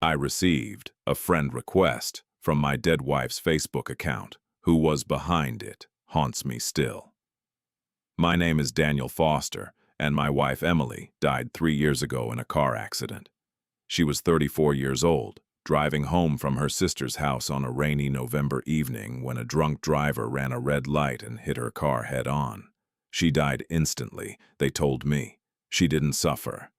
I received a friend request from my dead wife's Facebook account. Who was behind it haunts me still. My name is Daniel Foster, and my wife Emily died 3 years ago in a car accident. She was 34 years old, driving home from her sister's house on a rainy November evening when a drunk driver ran a red light and hit her car head-on. She died instantly, they told me. She didn't suffer.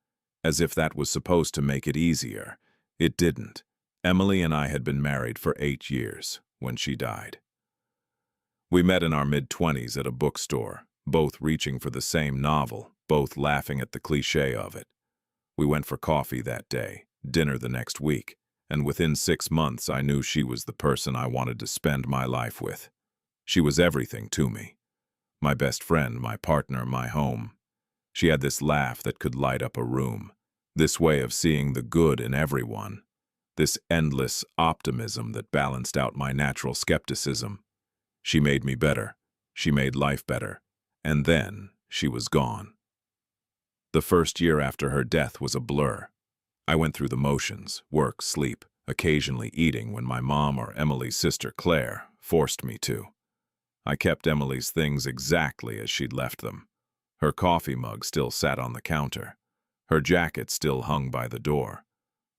As if that was supposed to make it easier. It didn't. Emily and I had been married for 8 years when she died. We met in our mid-20s at a bookstore, both reaching for the same novel, both laughing at the cliché of it. We went for coffee that day, dinner the next week, and within 6 months I knew she was the person I wanted to spend my life with. She was everything to me. My best friend, my partner, my home. She had this laugh that could light up a room, this way of seeing the good in everyone, this endless optimism that balanced out my natural skepticism. She made me better. She made life better. And then she was gone. The first year after her death was a blur. I went through the motions, work, sleep, occasionally eating when my mom or Emily's sister Claire forced me to. I kept Emily's things exactly as she'd left them. Her coffee mug still sat on the counter. Her jacket still hung by the door.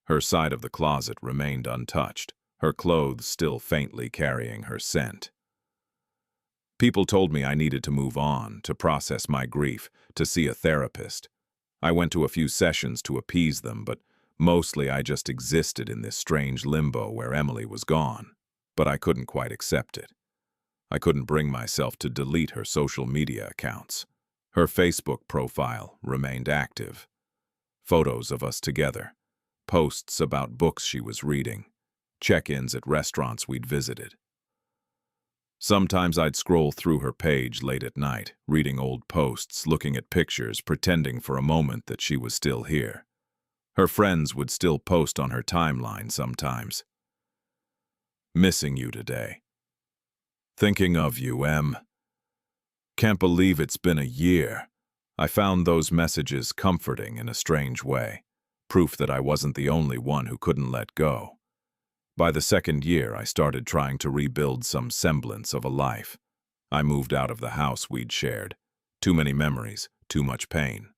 Her side of the closet remained untouched, her clothes still faintly carrying her scent. People told me I needed to move on, to process my grief, to see a therapist. I went to a few sessions to appease them, but mostly I just existed in this strange limbo where Emily was gone. But I couldn't quite accept it. I couldn't bring myself to delete her social media accounts. Her Facebook profile remained active. Photos of us together, posts about books she was reading, check-ins at restaurants we'd visited. Sometimes I'd scroll through her page late at night, reading old posts, looking at pictures, pretending for a moment that she was still here. Her friends would still post on her timeline sometimes. Missing you today. Thinking of you, Em. Can't believe it's been a year. I found those messages comforting in a strange way, proof that I wasn't the only one who couldn't let go. By the second year, I started trying to rebuild some semblance of a life. I moved out of the house we'd shared. Too many memories, too much pain.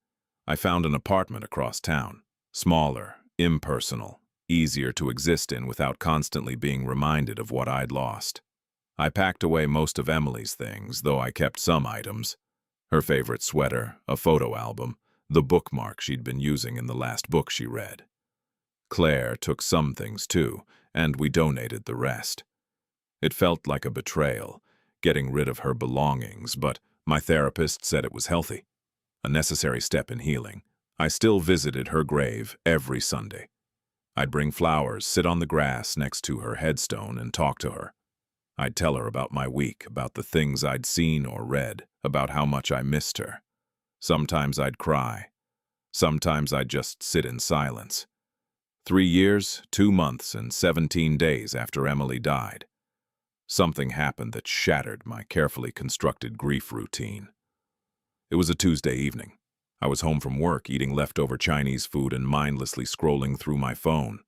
I found an apartment across town, smaller, impersonal, easier to exist in without constantly being reminded of what I'd lost. I packed away most of Emily's things, though I kept some items. Her favorite sweater, a photo album, the bookmark she'd been using in the last book she read. Claire took some things too, and we donated the rest. It felt like a betrayal, getting rid of her belongings, but my therapist said it was healthy, a necessary step in healing. I still visited her grave every Sunday. I'd bring flowers, sit on the grass next to her headstone, and talk to her. I'd tell her about my week, about the things I'd seen or read, about how much I missed her. Sometimes I'd cry. Sometimes I'd just sit in silence. 3 years, 2 months, and 17 days after Emily died, something happened that shattered my carefully constructed grief routine. It was a Tuesday evening. I was home from work, eating leftover Chinese food and mindlessly scrolling through my phone.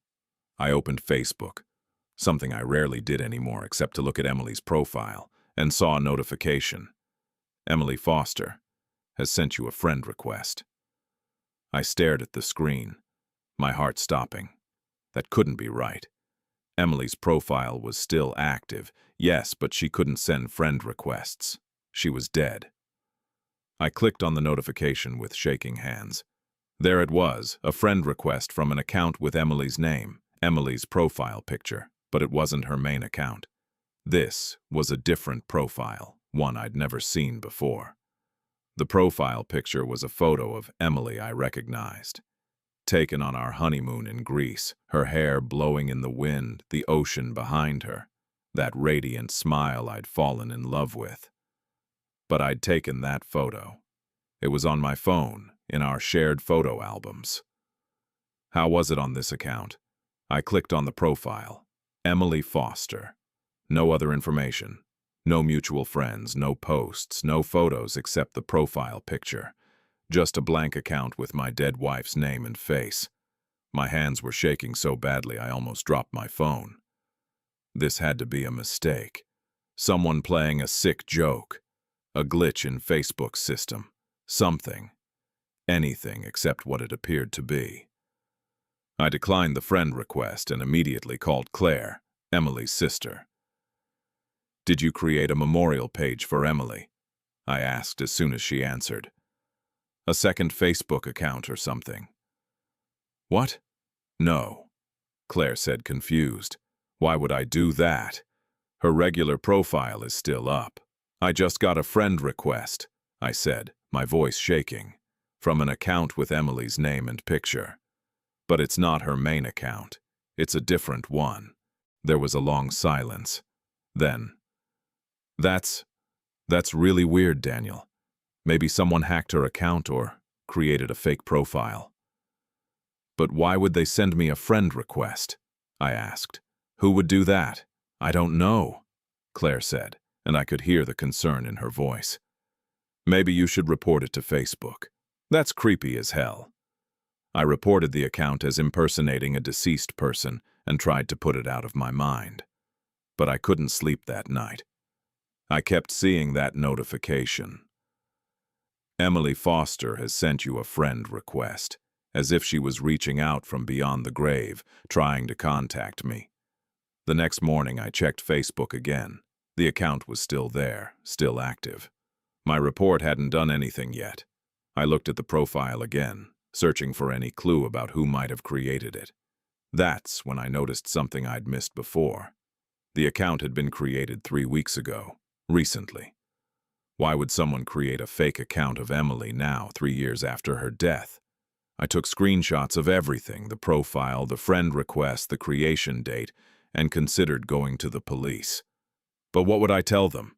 I opened Facebook, something I rarely did anymore except to look at Emily's profile, and saw a notification. Emily Foster has sent you a friend request. I stared at the screen, my heart stopping. That couldn't be right. Emily's profile was still active, yes, but she couldn't send friend requests. She was dead. I clicked on the notification with shaking hands. There it was, a friend request from an account with Emily's name, Emily's profile picture, but it wasn't her main account. This was a different profile, one I'd never seen before. The profile picture was a photo of Emily I recognized. Taken on our honeymoon in Greece, her hair blowing in the wind, the ocean behind her, that radiant smile I'd fallen in love with. But I'd taken that photo. It was on my phone, in our shared photo albums. How was it on this account? I clicked on the profile. Emily Foster. No other information. No mutual friends, no posts, no photos except the profile picture. Just a blank account with my dead wife's name and face. My hands were shaking so badly I almost dropped my phone. This had to be a mistake. Someone playing a sick joke. A glitch in Facebook's system. Something. Anything except what it appeared to be. I declined the friend request and immediately called Claire, Emily's sister. "Did you create a memorial page for Emily?" I asked as soon as she answered. "A second Facebook account or something?" "What? No," Claire said, confused. "Why would I do that? Her regular profile is still up." "I just got a friend request," I said, my voice shaking, "from an account with Emily's name and picture. But it's not her main account. It's a different one." There was a long silence. Then, That's really weird, Daniel. Maybe someone hacked her account or created a fake profile." "But why would they send me a friend request?" I asked. "Who would do that?" "I don't know," Claire said, and I could hear the concern in her voice. "Maybe you should report it to Facebook. That's creepy as hell." I reported the account as impersonating a deceased person and tried to put it out of my mind. But I couldn't sleep that night. I kept seeing that notification. "Emily Foster has sent you a friend request," as if she was reaching out from beyond the grave, trying to contact me. The next morning I checked Facebook again. The account was still there, still active. My report hadn't done anything yet. I looked at the profile again, searching for any clue about who might have created it. That's when I noticed something I'd missed before. The account had been created 3 weeks ago, recently. Why would someone create a fake account of Emily now, 3 years after her death? I took screenshots of everything, the profile, the friend request, the creation date, and considered going to the police. But what would I tell them?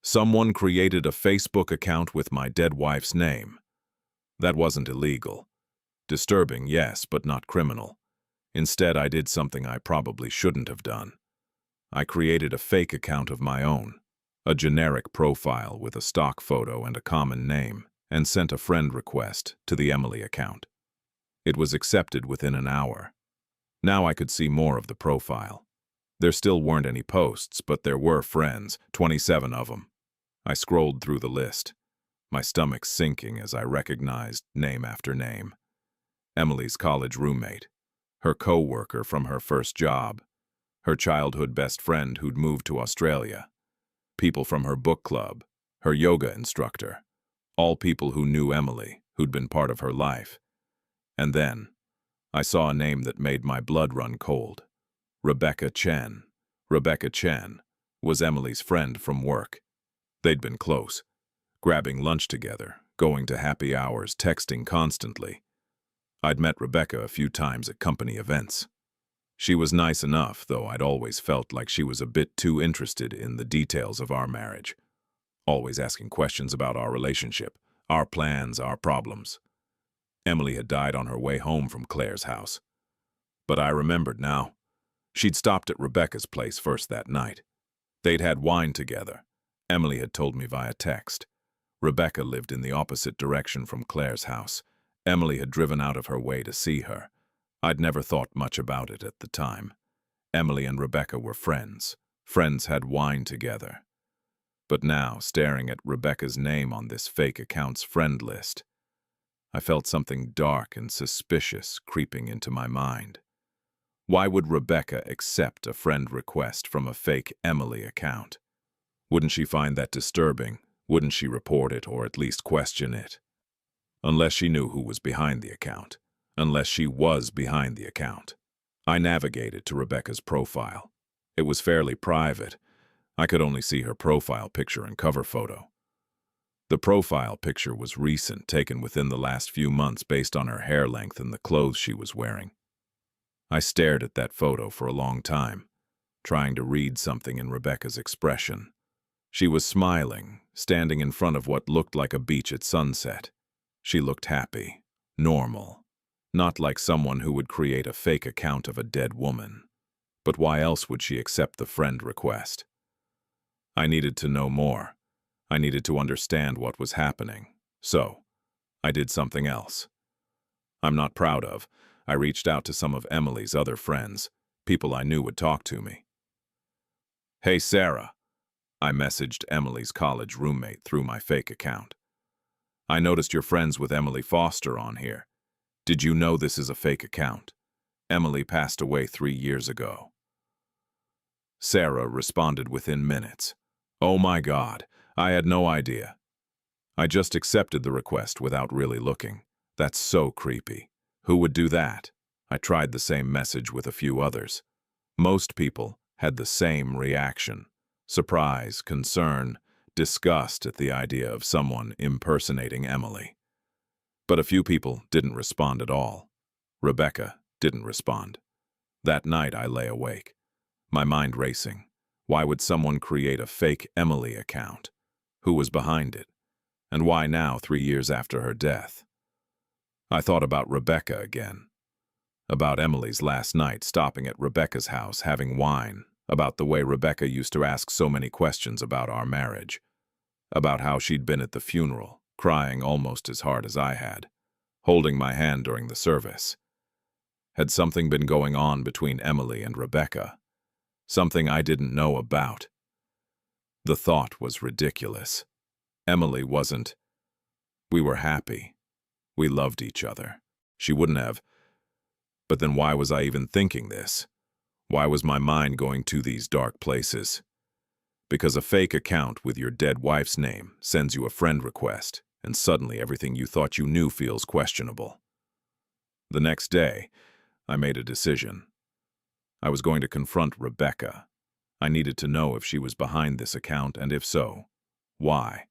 Someone created a Facebook account with my dead wife's name. That wasn't illegal. Disturbing, yes, but not criminal. Instead, I did something I probably shouldn't have done. I created a fake account of my own, a generic profile with a stock photo and a common name, and sent a friend request to the Emily account. It was accepted within an hour. Now I could see more of the profile. There still weren't any posts, but there were friends, 27 of them. I scrolled through the list, my stomach sinking as I recognized name after name. Emily's college roommate, her co-worker from her first job, her childhood best friend who'd moved to Australia, people from her book club, her yoga instructor, all people who knew Emily, who'd been part of her life. And then, I saw a name that made my blood run cold. Rebecca Chen. Rebecca Chen was Emily's friend from work. They'd been close, grabbing lunch together, going to happy hours, texting constantly. I'd met Rebecca a few times at company events. She was nice enough, though I'd always felt like she was a bit too interested in the details of our marriage, always asking questions about our relationship, our plans, our problems. Emily had died on her way home from Claire's house. But I remembered now. She'd stopped at Rebecca's place first that night. They'd had wine together. Emily had told me via text. Rebecca lived in the opposite direction from Claire's house. Emily had driven out of her way to see her. I'd never thought much about it at the time. Emily and Rebecca were friends. Friends had wine together. But now, staring at Rebecca's name on this fake account's friend list, I felt something dark and suspicious creeping into my mind. Why would Rebecca accept a friend request from a fake Emily account? Wouldn't she find that disturbing? Wouldn't she report it or at least question it? Unless she knew who was behind the account. Unless she was behind the account. I navigated to Rebecca's profile. It was fairly private. I could only see her profile picture and cover photo. The profile picture was recent, taken within the last few months based on her hair length and the clothes she was wearing. I stared at that photo for a long time, trying to read something in Rebecca's expression. She was smiling, standing in front of what looked like a beach at sunset. She looked happy, normal, not like someone who would create a fake account of a dead woman. But why else would she accept the friend request? I needed to know more. I needed to understand what was happening. So, I did something else. I'm not proud of, I reached out to some of Emily's other friends, people I knew would talk to me. "Hey, Sarah," I messaged Emily's college roommate through my fake account. "I noticed you're friends with Emily Foster on here. Did you know this is a fake account? Emily passed away 3 years ago." Sarah responded within minutes. "Oh my God, I had no idea. I just accepted the request without really looking. That's so creepy. Who would do that?" I tried the same message with a few others. Most people had the same reaction: surprise, concern, disgust at the idea of someone impersonating Emily. But a few people didn't respond at all. Rebecca didn't respond. That night I lay awake, my mind racing. Why would someone create a fake Emily account? Who was behind it? And why now, 3 years after her death? I thought about Rebecca again. About Emily's last night stopping at Rebecca's house having wine. About the way Rebecca used to ask so many questions about our marriage. About how she'd been at the funeral, crying almost as hard as I had, holding my hand during the service. Had something been going on between Emily and Rebecca? Something I didn't know about? The thought was ridiculous. Emily wasn't. We were happy. We loved each other. She wouldn't have. But then why was I even thinking this? Why was my mind going to these dark places? Because a fake account with your dead wife's name sends you a friend request, and suddenly everything you thought you knew feels questionable. The next day, I made a decision. I was going to confront Rebecca. I needed to know if she was behind this account, and if so, why.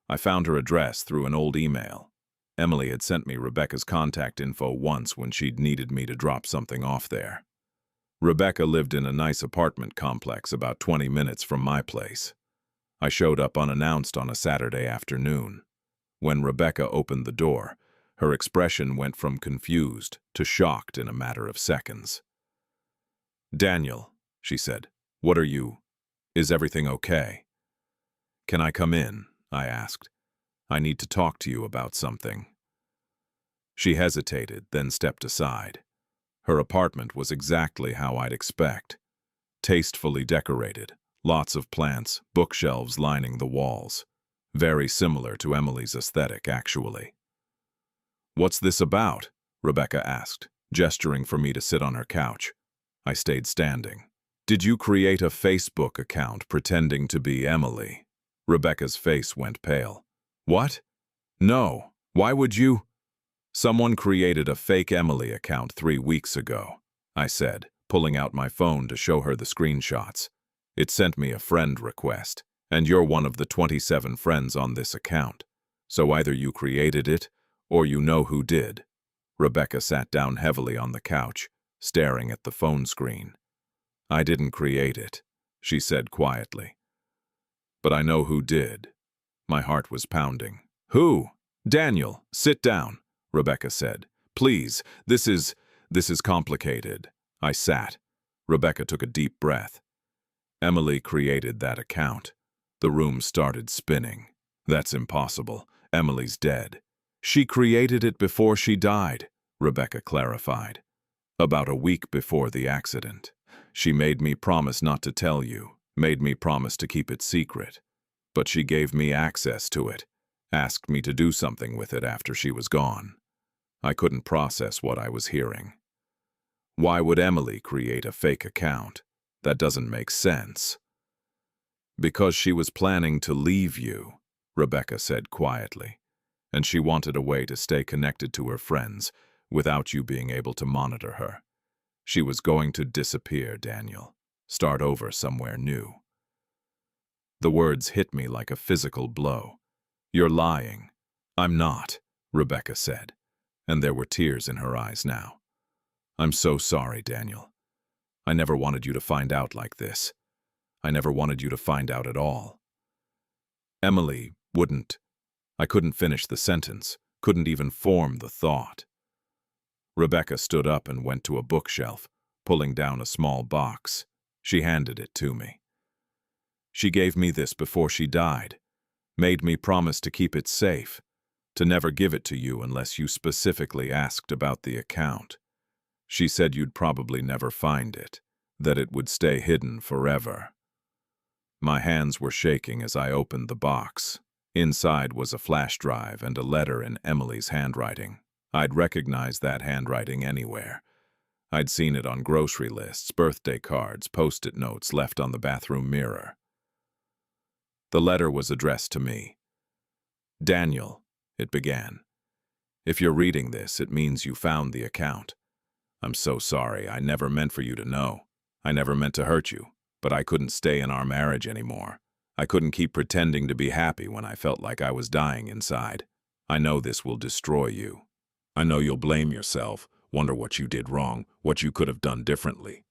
I found her address through an old email. Emily had sent me Rebecca's contact info once when she'd needed me to drop something off there. Rebecca lived in a nice apartment complex about 20 minutes from my place. I showed up unannounced on a Saturday afternoon. When Rebecca opened the door, her expression went from confused to shocked in a matter of seconds. "Daniel," she said, "what are you? Is everything okay?" "Can I come in?" I asked. "I need to talk to you about something." She hesitated, then stepped aside. Her apartment was exactly how I'd expect. Tastefully decorated, lots of plants, bookshelves lining the walls. Very similar to Emily's aesthetic, actually. "What's this about?" Rebecca asked, gesturing for me to sit on her couch. I stayed standing. "Did you create a Facebook account pretending to be Emily?" Rebecca's face went pale. "What? No. Why would you?" "Someone created a fake Emily account 3 weeks ago," I said, pulling out my phone to show her the screenshots. "It sent me a friend request, and you're one of the 27 friends on this account. So either you created it, or you know who did." Rebecca sat down heavily on the couch, staring at the phone screen. "I didn't create it," she said quietly. "But I know who did." My heart was pounding. "Who?" "Daniel, sit down," Rebecca said. "Please, this is complicated." I sat. Rebecca took a deep breath. "Emily created that account." The room started spinning. "That's impossible. Emily's dead." "She created it before she died," Rebecca clarified. "About a week before the accident. She made me promise not to tell you, made me promise to keep it secret. But she gave me access to it, asked me to do something with it after she was gone." I couldn't process what I was hearing. "Why would Emily create a fake account? That doesn't make sense." "Because she was planning to leave you," Rebecca said quietly, "and she wanted a way to stay connected to her friends without you being able to monitor her. She was going to disappear, Daniel, start over somewhere new." The words hit me like a physical blow. "You're lying." "I'm not," Rebecca said, and there were tears in her eyes now. "I'm so sorry, Daniel. I never wanted you to find out like this. I never wanted you to find out at all." "Emily wouldn't." I couldn't finish the sentence, couldn't even form the thought. Rebecca stood up and went to a bookshelf, pulling down a small box. She handed it to me. "She gave me this before she died, made me promise to keep it safe, to never give it to you unless you specifically asked about the account. She said you'd probably never find it, that it would stay hidden forever. My hands were shaking as I opened the box. Inside was a flash drive and a letter in Emily's handwriting. I'd recognize that handwriting anywhere. I'd seen it on grocery lists, birthday cards, post-it notes left on the bathroom mirror. The letter was addressed to me. Daniel, it began. If you're reading this, it means you found the account. I'm so sorry. I never meant for you to know. I never meant to hurt you, but I couldn't stay in our marriage anymore. I couldn't keep pretending to be happy when I felt like I was dying inside. I know this will destroy you. I know you'll blame yourself, wonder what you did wrong, what you could have done differently.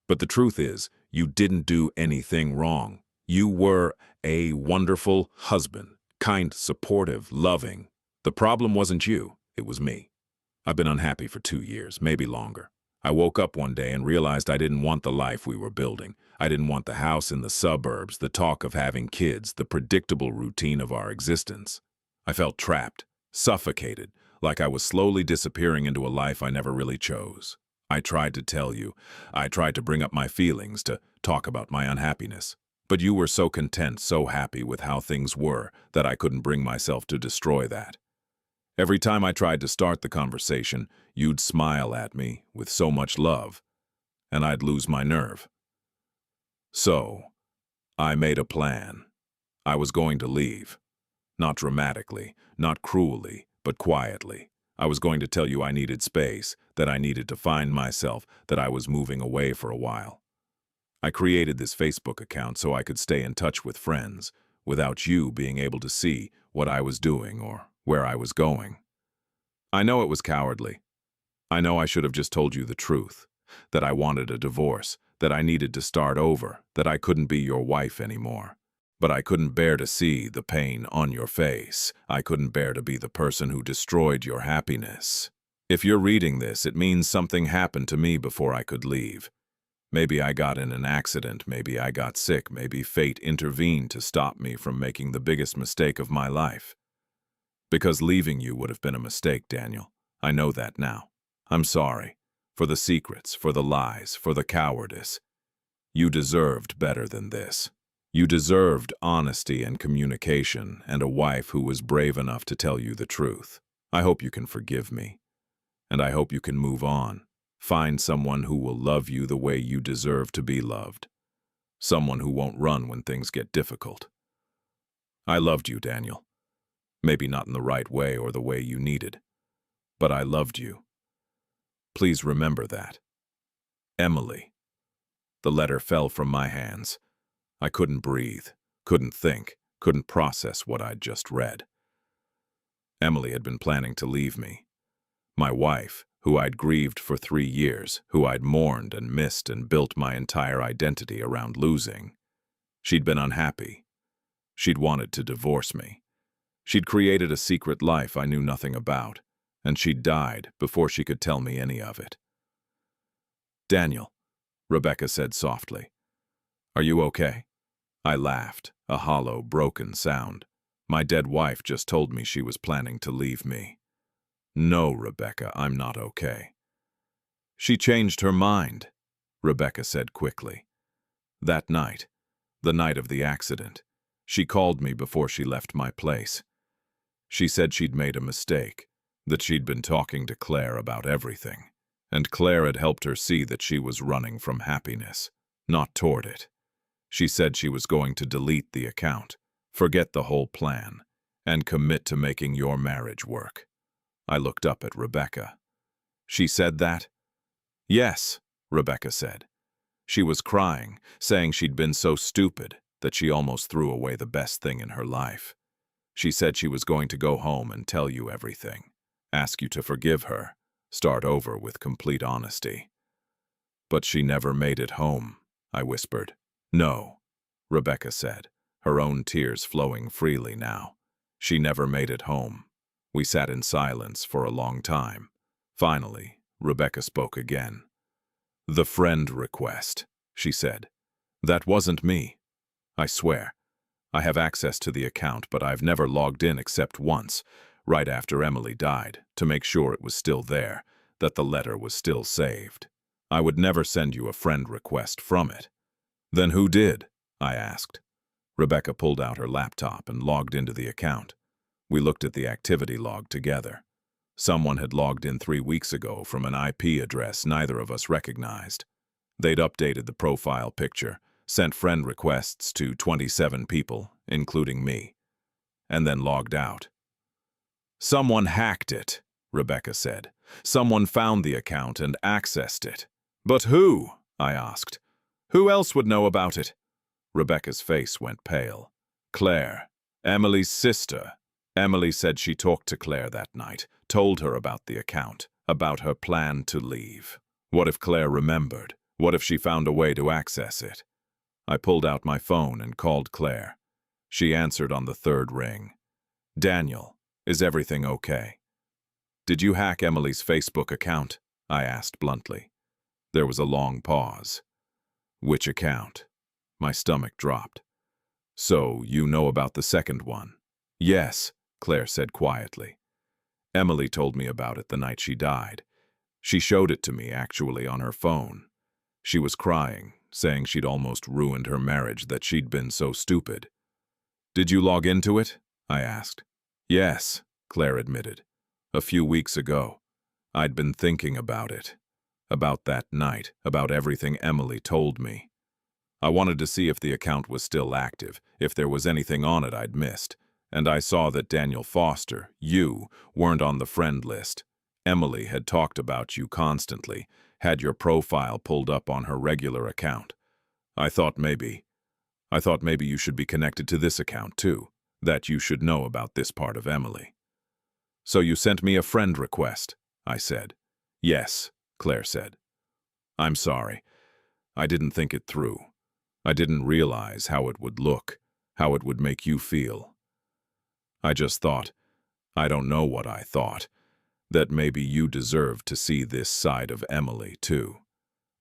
But the truth is, you didn't do anything wrong. You were a wonderful husband, kind, supportive, loving. The problem wasn't you, it was me. I've been unhappy for 2 years, maybe longer. I woke up one day and realized I didn't want the life we were building. I didn't want the house in the suburbs, the talk of having kids, the predictable routine of our existence. I felt trapped, suffocated, like I was slowly disappearing into a life I never really chose. I tried to tell you. I tried to bring up my feelings, to talk about my unhappiness. But you were so content, so happy with how things were, that I couldn't bring myself to destroy that. Every time I tried to start the conversation, you'd smile at me with so much love, and I'd lose my nerve. So, I made a plan. I was going to leave. Not dramatically, not cruelly, but quietly. I was going to tell you I needed space, that I needed to find myself, that I was moving away for a while. I created this Facebook account so I could stay in touch with friends, without you being able to see what I was doing or where I was going. I know it was cowardly. I know I should have just told you the truth, that I wanted a divorce, that I needed to start over, that I couldn't be your wife anymore. But I couldn't bear to see the pain on your face. I couldn't bear to be the person who destroyed your happiness. If you're reading this, it means something happened to me before I could leave. Maybe I got in an accident, maybe I got sick, maybe fate intervened to stop me from making the biggest mistake of my life. Because leaving you would have been a mistake, Daniel. I know that now. I'm sorry. For the secrets, for the lies, for the cowardice. You deserved better than this. You deserved honesty and communication, and a wife who was brave enough to tell you the truth. I hope you can forgive me. And I hope you can move on. Find someone who will love you the way you deserve to be loved. Someone who won't run when things get difficult. I loved you, Daniel. Maybe not in the right way or the way you needed. But I loved you. Please remember that. Emily. The letter fell from my hands. I couldn't breathe, couldn't think, couldn't process what I'd just read. Emily had been planning to leave me. My wife, who I'd grieved for 3 years, who I'd mourned and missed and built my entire identity around losing. She'd been unhappy. She'd wanted to divorce me. She'd created a secret life I knew nothing about, and she'd died before she could tell me any of it. Daniel, Rebecca said softly. Are you okay? I laughed, a hollow, broken sound. My dead wife just told me she was planning to leave me. No, Rebecca, I'm not okay. She changed her mind, Rebecca said quickly. That night, the night of the accident, she called me before she left my place. She said she'd made a mistake, that she'd been talking to Claire about everything, and Claire had helped her see that she was running from happiness, not toward it. She said she was going to delete the account, forget the whole plan, and commit to making your marriage work. I looked up at Rebecca. She said that? Yes, Rebecca said. She was crying, saying she'd been so stupid that she almost threw away the best thing in her life. She said she was going to go home and tell you everything, ask you to forgive her, start over with complete honesty. But she never made it home, I whispered. No, Rebecca said, her own tears flowing freely now. She never made it home. We sat in silence for a long time. Finally, Rebecca spoke again. The friend request, she said. That wasn't me. I swear. I have access to the account, but I've never logged in except once, right after Emily died, to make sure it was still there. that the letter was still saved. I would never send you a friend request from it. Then who did? I asked. Rebecca pulled out her laptop and logged into the account. We looked at the activity log together. Someone had logged in 3 weeks ago from an IP address neither of us recognized. They'd updated the profile picture, sent friend requests to 27 people, including me, and then logged out. Someone hacked it, Rebecca said. Someone found the account and accessed it. But who? I asked. Who else would know about it? Rebecca's face went pale. Claire, Emily's sister. Emily said she talked to Claire that night, told her about the account, about her plan to leave. What if Claire remembered? What if she found a way to access it? I pulled out my phone and called Claire. She answered on the 3rd ring. Daniel, is everything okay? Did you hack Emily's Facebook account? I asked bluntly. There was a long pause. Which account? My stomach dropped. So, you know about the second one? Yes, Claire said quietly. Emily told me about it the night she died. She showed it to me, actually, on her phone. She was crying, saying she'd almost ruined her marriage, that she'd been so stupid. Did you log into it? I asked. Yes, Claire admitted. A few weeks ago. I'd been thinking about it. About that night, about everything Emily told me. I wanted to see if the account was still active, if there was anything on it I'd missed, and I saw that Daniel Foster, you, weren't on the friend list. Emily had talked about you constantly, had your profile pulled up on her regular account. I thought maybe you should be connected to this account too, that you should know about this part of Emily. So you sent me a friend request, I said. Yes, Claire said. I'm sorry. I didn't think it through. I didn't realize how it would look, how it would make you feel. I just thought, I don't know what I thought, that maybe you deserved to see this side of Emily too.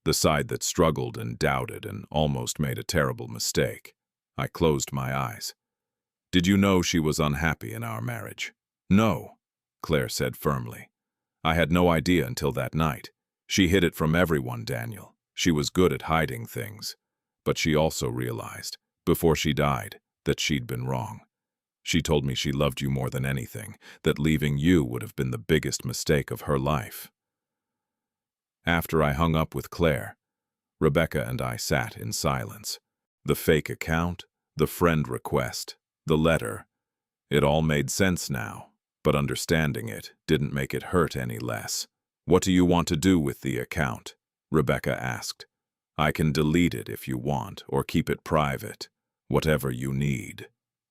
The side that struggled and doubted and almost made a terrible mistake. I closed my eyes. Did you know she was unhappy in our marriage? No, Claire said firmly. I had no idea until that night. She hid it from everyone, Daniel. She was good at hiding things. But she also realized, before she died, that she'd been wrong. She told me she loved you more than anything, that leaving you would have been the biggest mistake of her life. After I hung up with Claire, Rebecca and I sat in silence. The fake account, the friend request, the letter. It all made sense now, but understanding it didn't make it hurt any less. What do you want to do with the account? Rebecca asked. I can delete it if you want, or keep it private. Whatever you need.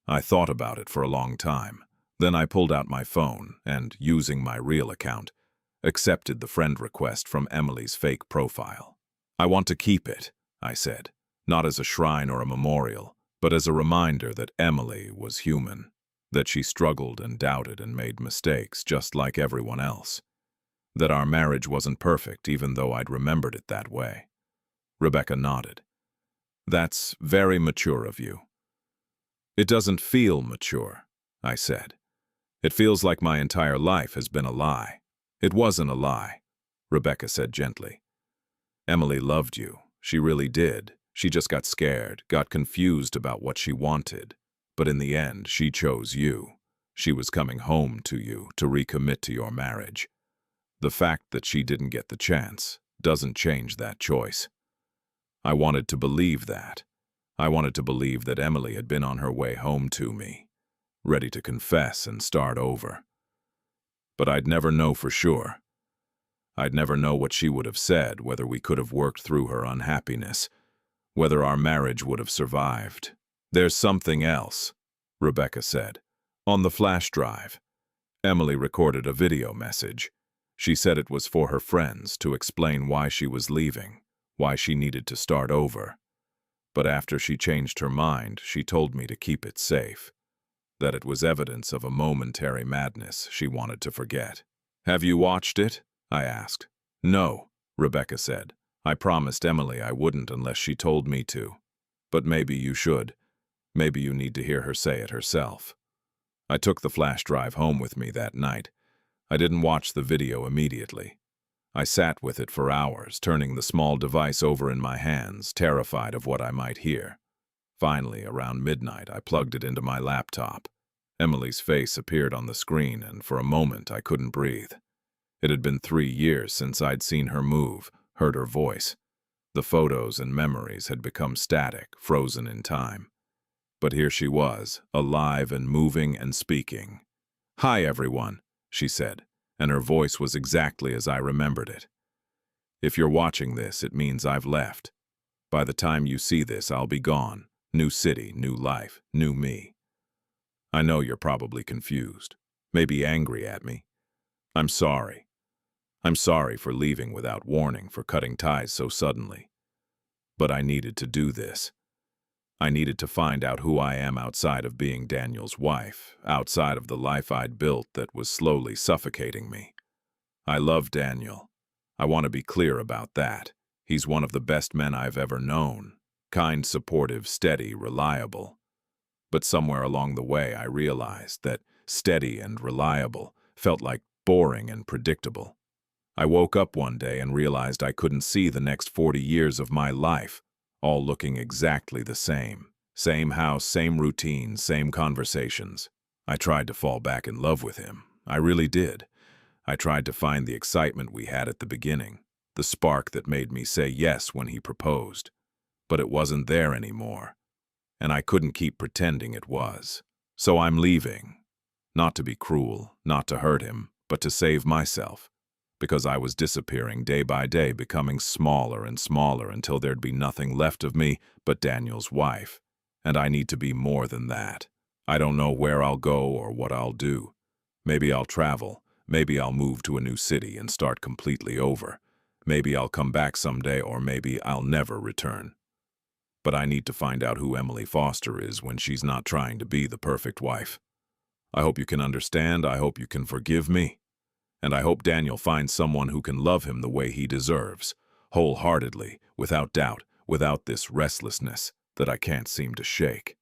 I thought about it for a long time. Then I pulled out my phone and, using my real account, accepted the friend request from Emily's fake profile. I want to keep it, I said, not as a shrine or a memorial, but as a reminder that Emily was human, that she struggled and doubted and made mistakes just like everyone else, that our marriage wasn't perfect even though I'd remembered it that way. Rebecca nodded. That's very mature of you. It doesn't feel mature, I said. It feels like my entire life has been a lie. It wasn't a lie, Rebecca said gently. Emily loved you. She really did. She just got scared, got confused about what she wanted. But in the end, she chose you. She was coming home to you to recommit to your marriage. The fact that she didn't get the chance doesn't change that choice. I wanted to believe that. I wanted to believe that Emily had been on her way home to me, ready to confess and start over. But I'd never know for sure. I'd never know what she would have said, whether we could have worked through her unhappiness, whether our marriage would have survived. There's something else, Rebecca said. On the flash drive, Emily recorded a video message. She said it was for her friends to explain why she was leaving, why she needed to start over. But after she changed her mind, she told me to keep it safe, that it was evidence of a momentary madness she wanted to forget. Have you watched it? I asked. No, Rebecca said. I promised Emily I wouldn't unless she told me to. But maybe you should. Maybe you need to hear her say it herself. I took the flash drive home with me that night. I didn't watch the video immediately. I sat with it for hours, turning the small device over in my hands, terrified of what I might hear. Finally, around midnight, I plugged it into my laptop. Emily's face appeared on the screen, and for a moment I couldn't breathe. It had been 3 years since I'd seen her move, heard her voice. The photos and memories had become static, frozen in time. But here she was, alive and moving and speaking. "Hi, everyone," she said, and her voice was exactly as I remembered it. "If you're watching this, it means I've left. By the time you see this, I'll be gone. New city, new life, new me. I know you're probably confused, maybe angry at me. I'm sorry. I'm sorry for leaving without warning, for cutting ties so suddenly. But I needed to do this. I needed to find out who I am outside of being Daniel's wife, outside of the life I'd built that was slowly suffocating me. I love Daniel. I want to be clear about that. He's one of the best men I've ever known. Kind, supportive, steady, reliable. But somewhere along the way I realized that steady and reliable felt like boring and predictable. I woke up one day and realized I couldn't see the next 40 years of my life, all looking exactly the same. Same house, same routine, same conversations. I tried to fall back in love with him. I really did. I tried to find the excitement we had at the beginning, the spark that made me say yes when he proposed. But it wasn't there anymore, and I couldn't keep pretending it was. So I'm leaving. Not to be cruel, not to hurt him, but to save myself. Because I was disappearing day by day, becoming smaller and smaller until there'd be nothing left of me but Daniel's wife. And I need to be more than that. I don't know where I'll go or what I'll do. Maybe I'll travel. Maybe I'll move to a new city and start completely over. Maybe I'll come back someday, or maybe I'll never return. But I need to find out who Emily Foster is when she's not trying to be the perfect wife. I hope you can understand. I hope you can forgive me. And I hope Daniel finds someone who can love him the way he deserves, wholeheartedly, without doubt, without this restlessness that I can't seem to shake.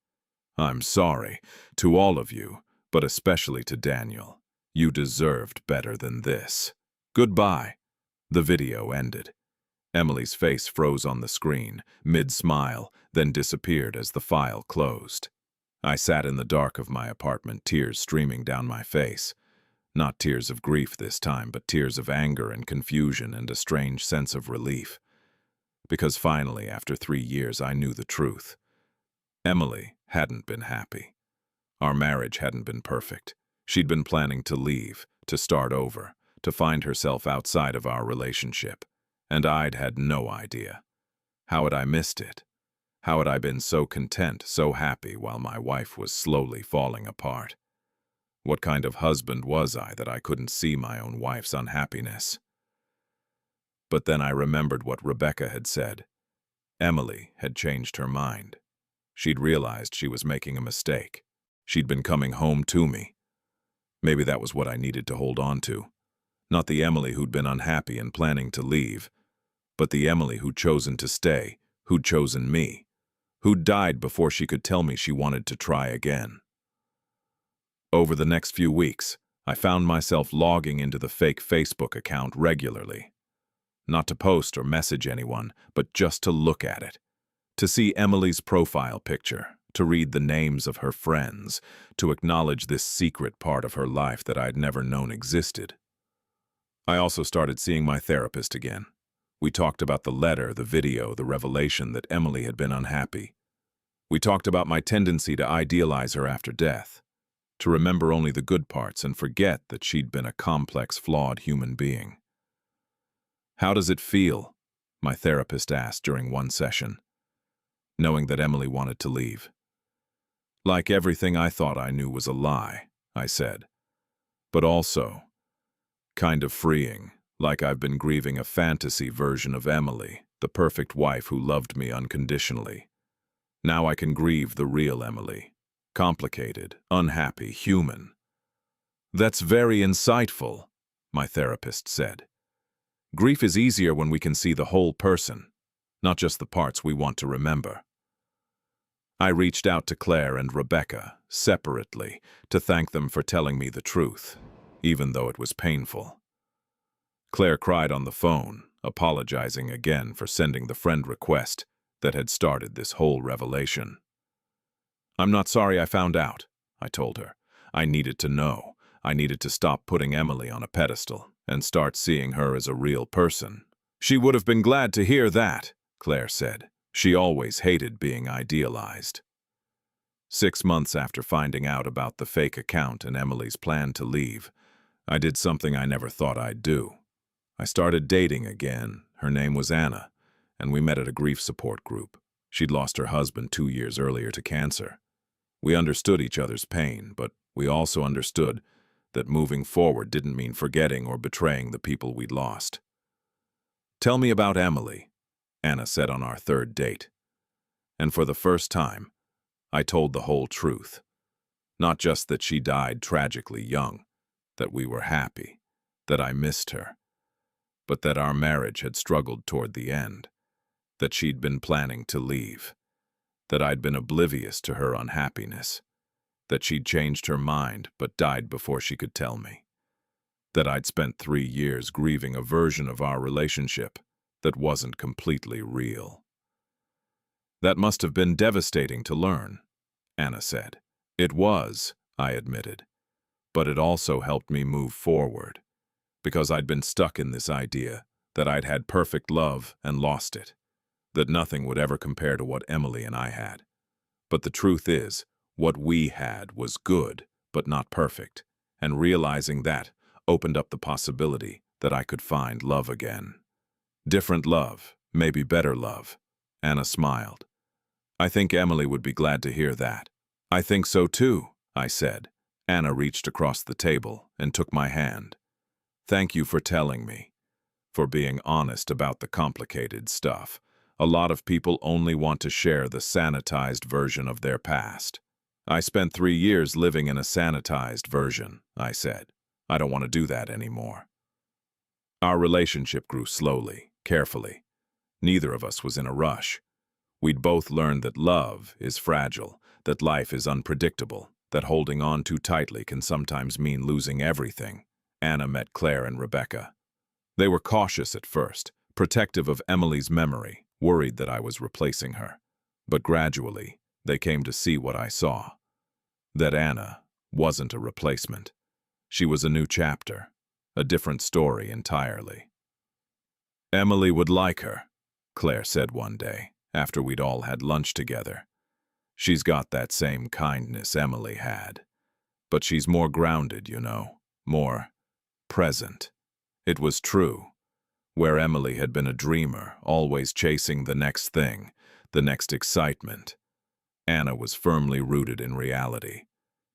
I'm sorry to all of you, but especially to Daniel. You deserved better than this. Goodbye. The video ended. Emily's face froze on the screen, mid-smile, then disappeared as the file closed. I sat in the dark of my apartment, tears streaming down my face. Not tears of grief this time, but tears of anger and confusion and a strange sense of relief. Because finally, after 3 years, I knew the truth. Emily hadn't been happy. Our marriage hadn't been perfect. She'd been planning to leave, to start over, to find herself outside of our relationship. And I'd had no idea. How had I missed it? How had I been so content, so happy, while my wife was slowly falling apart? What kind of husband was I that I couldn't see my own wife's unhappiness? But then I remembered what Rebecca had said. Emily had changed her mind. She'd realized she was making a mistake. She'd been coming home to me. Maybe that was what I needed to hold on to. Not the Emily who'd been unhappy and planning to leave, but the Emily who'd chosen to stay, who'd chosen me, who'd died before she could tell me she wanted to try again. Over the next few weeks, I found myself logging into the fake Facebook account regularly. Not to post or message anyone, but just to look at it. To see Emily's profile picture, to read the names of her friends, to acknowledge this secret part of her life that I'd never known existed. I also started seeing my therapist again. We talked about the letter, the video, the revelation that Emily had been unhappy. We talked about my tendency to idealize her after death, to remember only the good parts and forget that she'd been a complex, flawed human being. "How does it feel?" my therapist asked during one session, knowing that Emily wanted to leave. "Like everything I thought I knew was a lie," I said. "But also kind of freeing, like I've been grieving a fantasy version of Emily, the perfect wife who loved me unconditionally. Now I can grieve the real Emily. Complicated, unhappy, human." "That's very insightful," my therapist said. "Grief is easier when we can see the whole person, not just the parts we want to remember." I reached out to Claire and Rebecca, separately, to thank them for telling me the truth, even though it was painful. Claire cried on the phone, apologizing again for sending the friend request that had started this whole revelation. "I'm not sorry I found out," I told her. "I needed to know. I needed to stop putting Emily on a pedestal and start seeing her as a real person." "She would have been glad to hear that," Claire said. "She always hated being idealized." 6 months after finding out about the fake account and Emily's plan to leave, I did something I never thought I'd do. I started dating again. Her name was Anna, and we met at a grief support group. She'd lost her husband 2 years earlier to cancer. We understood each other's pain, but we also understood that moving forward didn't mean forgetting or betraying the people we'd lost. "Tell me about Emily," Anna said on our 3rd date. And for the first time, I told the whole truth. Not just that she died tragically young, that we were happy, that I missed her, but that our marriage had struggled toward the end, that she'd been planning to leave, that I'd been oblivious to her unhappiness, that she'd changed her mind but died before she could tell me, that I'd spent 3 years grieving a version of our relationship that wasn't completely real. "That must have been devastating to learn," Anna said. "It was," I admitted, "but it also helped me move forward, because I'd been stuck in this idea that I'd had perfect love and lost it, that nothing would ever compare to what Emily and I had. But the truth is, what we had was good, but not perfect, and realizing that opened up the possibility that I could find love again. Different love, maybe better love." Anna smiled. "I think Emily would be glad to hear that." "I think so too," I said. Anna reached across the table and took my hand. "Thank you for telling me, for being honest about the complicated stuff. A lot of people only want to share the sanitized version of their past." "I spent 3 years living in a sanitized version," I said. "I don't want to do that anymore." Our relationship grew slowly, carefully. Neither of us was in a rush. We'd both learned that love is fragile, that life is unpredictable, that holding on too tightly can sometimes mean losing everything. Anna met Claire and Rebecca. They were cautious at first, protective of Emily's memory, worried that I was replacing her. But gradually, they came to see what I saw. That Anna wasn't a replacement. She was a new chapter, a different story entirely. "Emily would like her," Claire said one day, after we'd all had lunch together. "She's got that same kindness Emily had. But she's more grounded, you know, more present." It was true. Where Emily had been a dreamer, always chasing the next thing, the next excitement, Anna was firmly rooted in reality.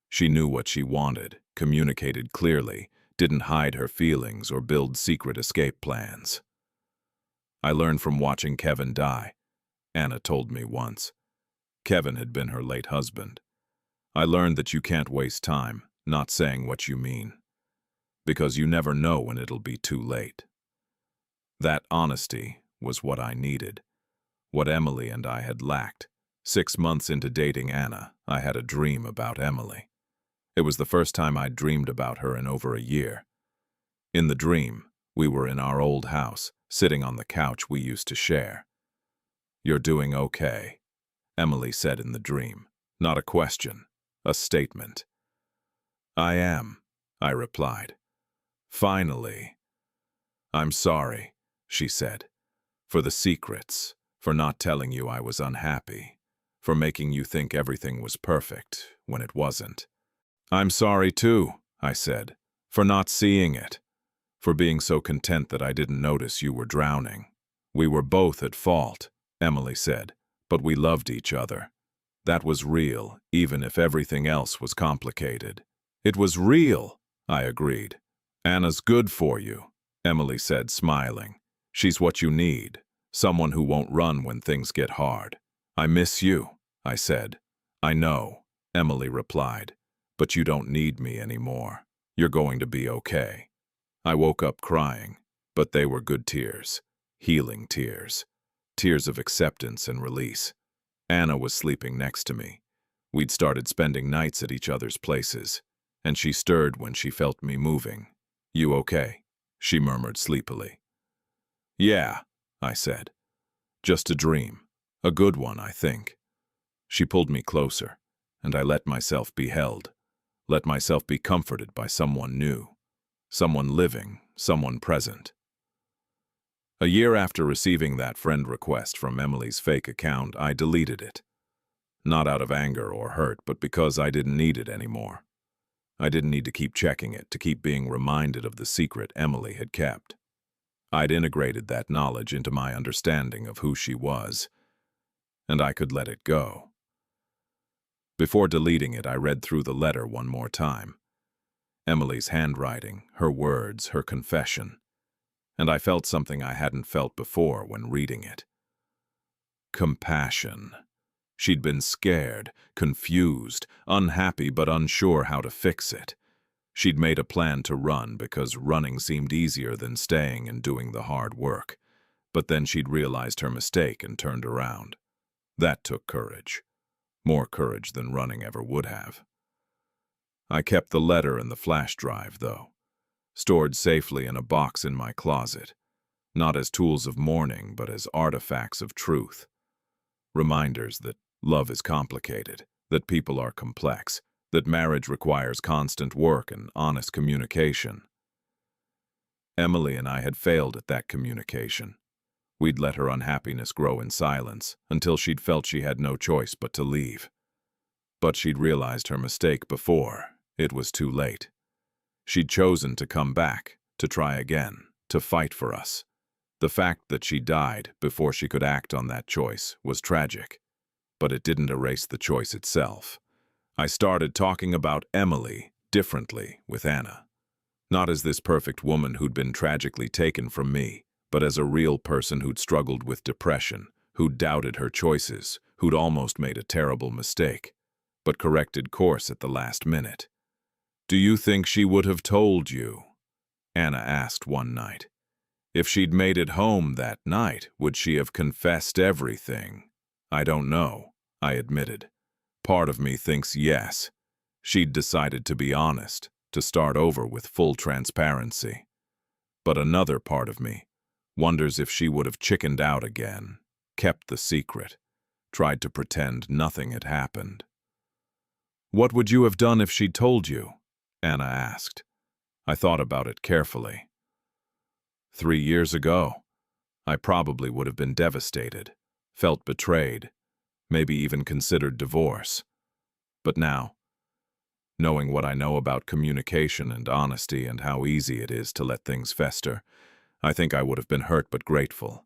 She knew what she wanted, communicated clearly, didn't hide her feelings or build secret escape plans. "I learned from watching Kevin die," Anna told me once. Kevin had been her late husband. "I learned that you can't waste time not saying what you mean, because you never know when it'll be too late." That honesty was what I needed, what Emily and I had lacked. 6 months into dating Anna, I had a dream about Emily. It was the first time I'd dreamed about her in over a year. In the dream, we were in our old house, sitting on the couch we used to share. "You're doing okay," Emily said in the dream. Not a question, a statement. "I am," I replied. "Finally." "I'm sorry," she said, "for the secrets, for not telling you I was unhappy, for making you think everything was perfect when it wasn't." "I'm sorry too," I said, "for not seeing it, for being so content that I didn't notice you were drowning." "We were both at fault," Emily said, "but we loved each other. That was real, even if everything else was complicated." "It was real," I agreed. "Anna's good for you," Emily said, smiling. "She's what you need, someone who won't run when things get hard." "I miss you," I said. "I know," Emily replied, "but you don't need me anymore. You're going to be okay." I woke up crying, but they were good tears, healing tears, tears of acceptance and release. Anna was sleeping next to me. We'd started spending nights at each other's places, and she stirred when she felt me moving. "You okay?" she murmured sleepily. Yeah, I said. Just a dream. A good one, I think. She pulled me closer, and I let myself be held, let myself be comforted by someone new, someone living, someone present. A year after receiving that friend request from Emily's fake account, I deleted it. Not out of anger or hurt, but because I didn't need it anymore. I didn't need to keep checking it, to keep being reminded of the secret Emily had kept. I'd integrated that knowledge into my understanding of who she was, and I could let it go. Before deleting it, I read through the letter one more time. Emily's handwriting, her words, her confession. And I felt something I hadn't felt before when reading it. Compassion. She'd been scared, confused, unhappy but unsure how to fix it. She'd made a plan to run because running seemed easier than staying and doing the hard work. But then she'd realized her mistake and turned around. That took courage. More courage than running ever would have. I kept the letter in the flash drive, though, stored safely in a box in my closet, not as tools of mourning, but as artifacts of truth. Reminders that love is complicated, that people are complex, that marriage requires constant work and honest communication. Emily and I had failed at that communication. We'd let her unhappiness grow in silence until she'd felt she had no choice but to leave. But she'd realized her mistake before it was too late. She'd chosen to come back, to try again, to fight for us. The fact that she died before she could act on that choice was tragic, but it didn't erase the choice itself. I started talking about Emily differently with Anna. Not as this perfect woman who'd been tragically taken from me, but as a real person who'd struggled with depression, who'd doubted her choices, who'd almost made a terrible mistake, but corrected course at the last minute. "Do you think she would have told you?" Anna asked one night. "If she'd made it home that night, would she have confessed everything?" "I don't know," I admitted. "Part of me thinks yes. She'd decided to be honest, to start over with full transparency. But another part of me wonders if she would have chickened out again, kept the secret, tried to pretend nothing had happened." "What would you have done if she'd told you?" Anna asked. I thought about it carefully. 3 years ago, I probably would have been devastated, felt betrayed, maybe even considered divorce. But now, knowing what I know about communication and honesty and how easy it is to let things fester, I think I would have been hurt but grateful.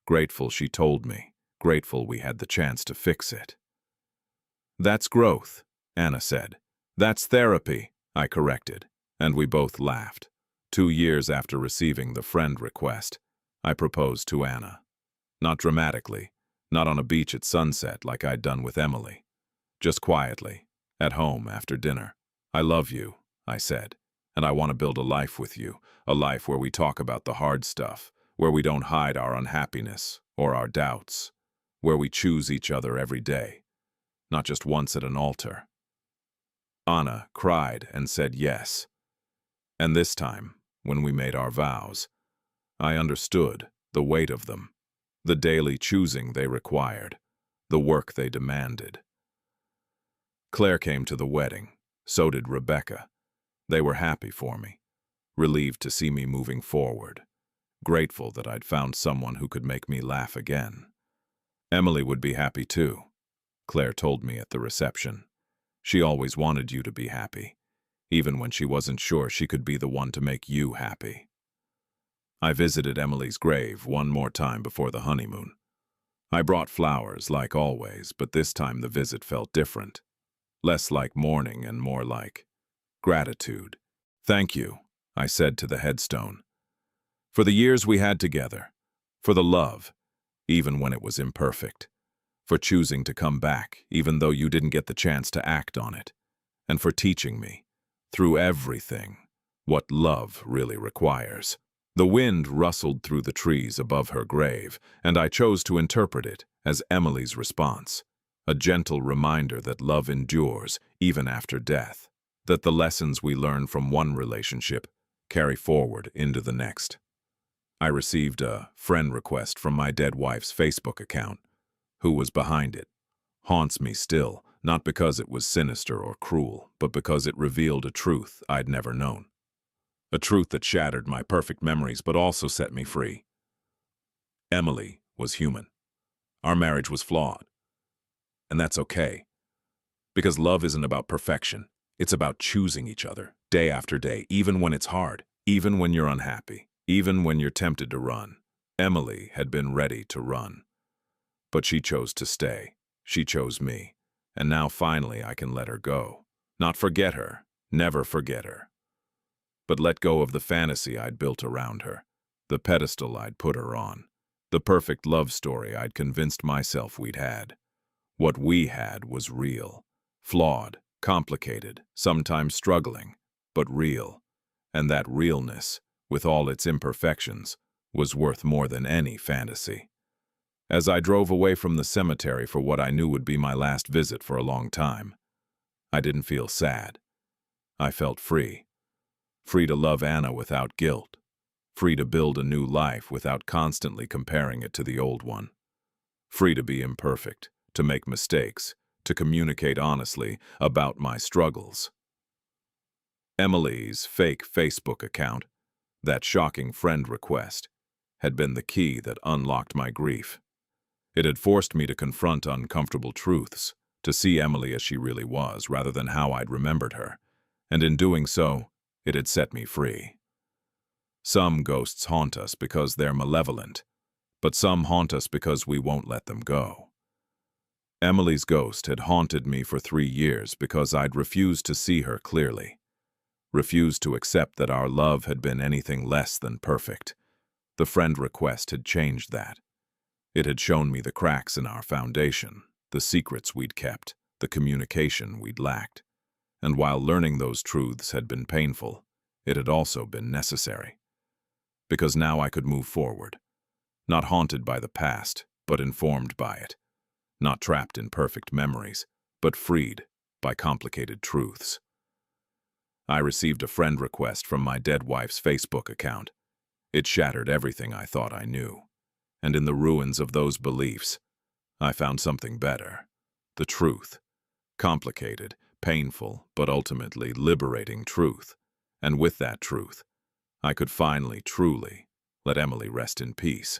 Grateful she told me, grateful we had the chance to fix it. "That's growth," Anna said. "That's therapy," I corrected, and we both laughed. 2 years after receiving the friend request, I proposed to Anna. Not dramatically, not on a beach at sunset like I'd done with Emily. Just quietly, at home after dinner. "I love you," I said, "and I want to build a life with you, a life where we talk about the hard stuff, where we don't hide our unhappiness or our doubts, where we choose each other every day, not just once at an altar." Anna cried and said yes. And this time, when we made our vows, I understood the weight of them, the daily choosing they required, the work they demanded. Claire came to the wedding, so did Rebecca. They were happy for me, relieved to see me moving forward, grateful that I'd found someone who could make me laugh again. "Emily would be happy too," Claire told me at the reception. "She always wanted you to be happy, even when she wasn't sure she could be the one to make you happy." I visited Emily's grave one more time before the honeymoon. I brought flowers, like always, but this time the visit felt different. Less like mourning and more like gratitude. "Thank you," I said to the headstone, "for the years we had together, for the love, even when it was imperfect, for choosing to come back, even though you didn't get the chance to act on it, and for teaching me, through everything, what love really requires." The wind rustled through the trees above her grave, and I chose to interpret it as Emily's response, a gentle reminder that love endures even after death, that the lessons we learn from one relationship carry forward into the next. I received a friend request from my dead wife's Facebook account. Who was behind it haunts me still, not because it was sinister or cruel, but because it revealed a truth I'd never known. A truth that shattered my perfect memories but also set me free. Emily was human. Our marriage was flawed. And that's okay. Because love isn't about perfection. It's about choosing each other, day after day, even when it's hard, even when you're unhappy, even when you're tempted to run. Emily had been ready to run. But she chose to stay. She chose me. And now finally I can let her go. Not forget her, never forget her. But let go of the fantasy I'd built around her, the pedestal I'd put her on, the perfect love story I'd convinced myself we'd had. What we had was real, flawed, complicated, sometimes struggling, but real. And that realness, with all its imperfections, was worth more than any fantasy. As I drove away from the cemetery for what I knew would be my last visit for a long time, I didn't feel sad. I felt free. Free to love Anna without guilt. Free to build a new life without constantly comparing it to the old one. Free to be imperfect, to make mistakes, to communicate honestly about my struggles. Emily's fake Facebook account, that shocking friend request, had been the key that unlocked my grief. It had forced me to confront uncomfortable truths, to see Emily as she really was rather than how I'd remembered her, and in doing so, it had set me free. Some ghosts haunt us because they're malevolent, but some haunt us because we won't let them go. Emily's ghost had haunted me for 3 years because I'd refused to see her clearly, refused to accept that our love had been anything less than perfect. The friend request had changed that. It had shown me the cracks in our foundation, the secrets we'd kept, the communication we'd lacked. And while learning those truths had been painful, it had also been necessary. Because now I could move forward, not haunted by the past, but informed by it, not trapped in perfect memories, but freed by complicated truths. I received a friend request from my dead wife's Facebook account. It shattered everything I thought I knew. And in the ruins of those beliefs, I found something better. The truth. Complicated, painful, but ultimately liberating truth. And with that truth, I could finally, truly, let Emily rest in peace.